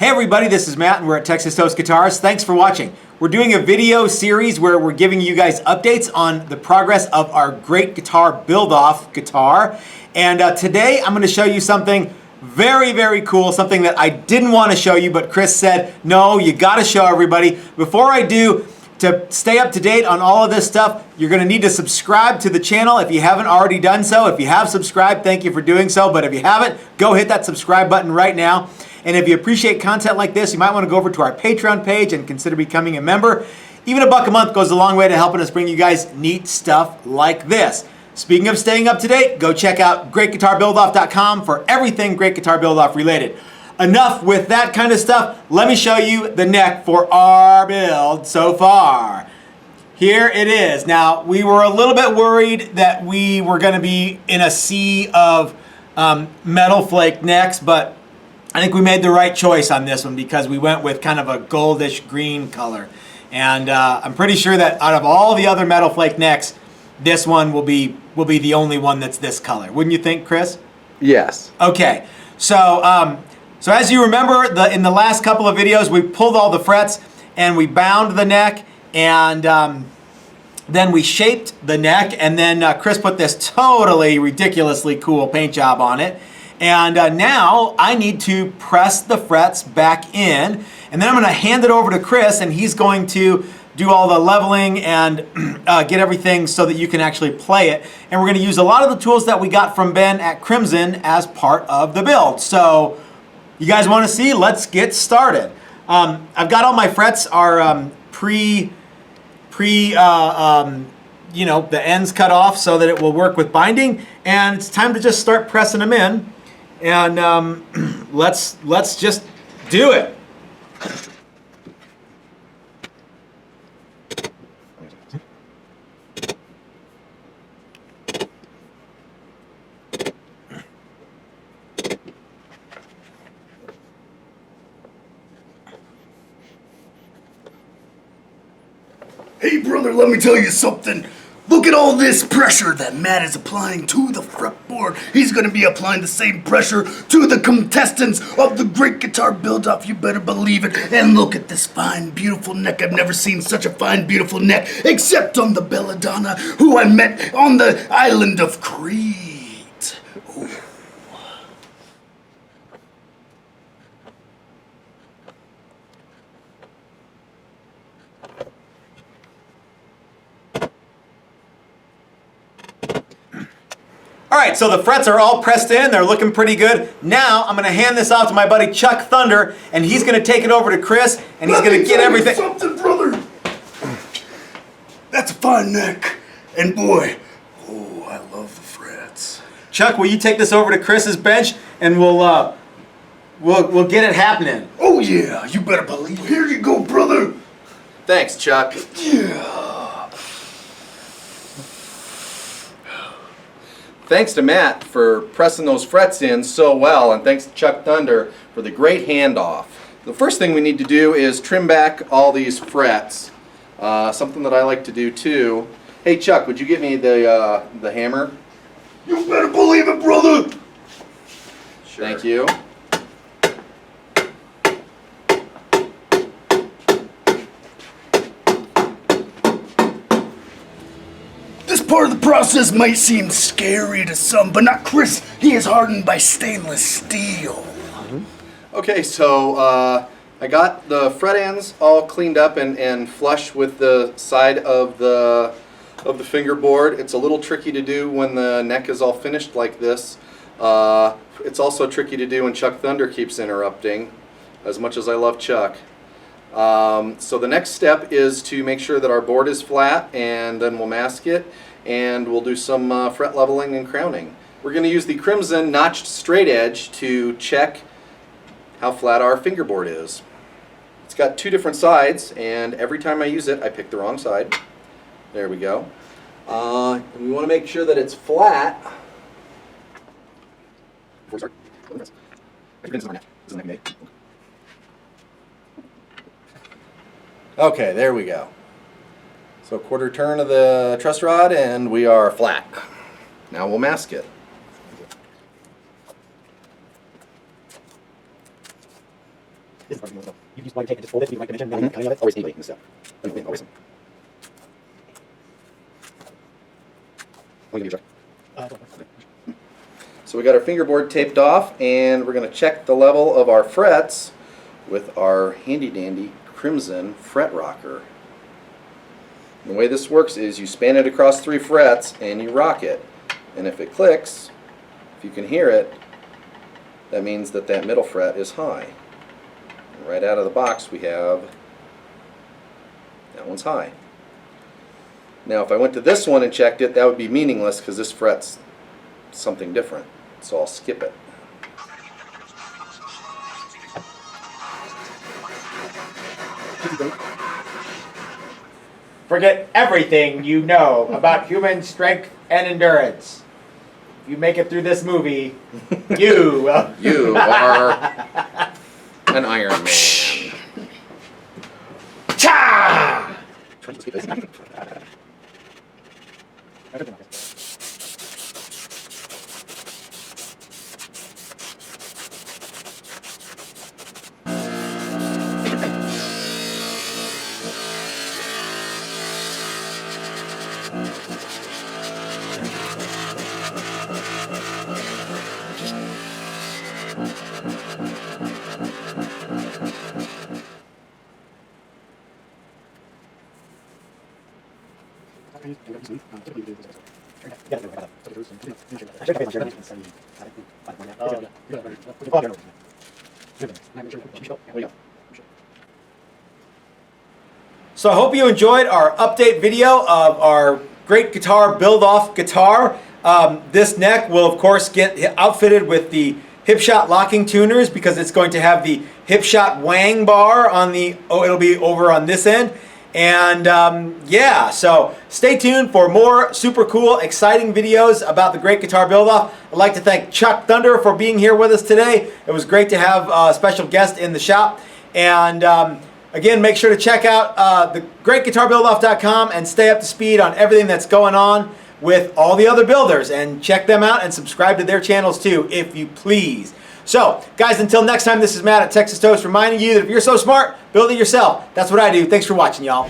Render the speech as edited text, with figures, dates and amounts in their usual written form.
Hey everybody, this is Matt and we're at Texas Toast Guitars. Thanks for watching. We're doing a video series where we're giving you guys updates on the progress of our Great Guitar Build-Off guitar. And today I'm going to show you something very, very cool, something that I didn't want to show you, but Chris said, no, you got to show everybody. Before I do, to stay up to date on all of this stuff, you're going to need to subscribe to the channel if you haven't already done so. If you have subscribed, thank you for doing so, but if you haven't, go hit that subscribe button right now. And if you appreciate content like this, you might want to go over to our Patreon page and consider becoming a member. Even $1 a month goes a long way to helping us bring you guys neat stuff like this. Speaking of staying up to date, go check out greatguitarbuildoff.com for everything Great Guitar Build-Off related. Enough with that kind of stuff. Let me show you the neck for our build so far. Here it is. Now, we were a little bit worried that we were going to be in a sea of metal flake necks, but I think we made the right choice on this one because we went with kind of a goldish green color. And I'm pretty sure that out of all the other metal flake necks, this one will be the only one that's this color. Wouldn't you think, Chris? Yes. Okay. So so as you remember, in the last couple of videos, we pulled all the frets and we bound the neck, and then we shaped the neck, and then Chris put this totally ridiculously cool paint job on it. And now I need to press the frets back in, and then I'm going to hand it over to Chris, and he's going to do all the leveling and get everything so that you can actually play it. And we're going to use a lot of the tools that we got from Ben at Crimson as part of the build. So you guys want to see? Let's get started. I've got all my frets are you know, the ends cut off so that it will work with binding, and it's time to just start pressing them in. And let's just do it. Hey brother, let me tell you something. Look at all this pressure that Matt is applying to the fretboard. He's going to be applying the same pressure to the contestants of the Great Guitar Build-Off. You better believe it. And look at this fine, beautiful neck. I've never seen such a fine, beautiful neck except on the Belladonna, who I met on the island of Crete. Ooh. All right, so the frets are all pressed in. They're looking pretty good. Now I'm going to hand this off to my buddy Chuck Thunder, and he's going to take it over to Chris, and he's going to get everything. Something, brother. That's a fine neck, and boy, oh, I love the frets. Chuck, will you take this over to Chris's bench, and we'll get it happening. Oh yeah, you better believe it. Here you go, brother. Thanks, Chuck. Yeah. Thanks to Matt for pressing those frets in so well, and thanks to Chuck Thunder for the great handoff. The first thing we need to do is trim back all these frets. Something that I like to do too. Hey Chuck, would you get me the hammer? You better believe it, brother. Sure. Thank you. Part of the process might seem scary to some, but not Chris. He is hardened by stainless steel. Okay, so I got the fret ends all cleaned up and flush with the side of the fingerboard. It's a little tricky to do when the neck is all finished like this. It's also tricky to do when Chuck Thunder keeps interrupting, as much as I love Chuck. So the next step is to make sure that our board is flat, and then we'll mask it, and we'll do some fret leveling and crowning. We're going to use the Crimson notched straight edge to check how flat our fingerboard is. It's got two different sides, and every time I use it I pick the wrong side. There we go. And we want to make sure that it's flat. Okay, there we go. So quarter turn of the truss rod and we are flat. Now we'll mask it. This is the part you just want to take and just fold it so you can like dimension, nothing of it. Always anybody in the step. Always. I'll give you a try. So we got our fingerboard taped off, and we're going to check the level of our frets with our handy dandy Crimson fret rocker. The way this works is you span it across 3 frets and you rock it. And if it clicks, if you can hear it, that means that that middle fret is high. And right out of the box we have that one's high. Now if I went to this one and checked it, that would be meaningless because this fret's something different. So I'll skip it. Forget everything you know about human strength and endurance. If you make it through this movie, you will. You are an Iron Man. Cha! So I hope you enjoyed our update video of our great guitar build-off guitar. This neck will of course get outfitted with the Hipshot locking tuners because it's going to have the Hipshot wang bar on the, it'll be over on this end. And yeah, so stay tuned for more super cool, exciting videos about the Great Guitar Build-Off. I'd like to thank Chuck Thunder for being here with us today. It was great to have a special guest in the shop. And again, make sure to check out thegreatguitarbuildoff.com and stay up to speed on everything that's going on with all the other builders. And check them out and subscribe to their channels too, if you please. So, guys, until next time, this is Matt at Texas Toast reminding you that if you're so smart, build it yourself. That's what I do. Thanks for watching, y'all.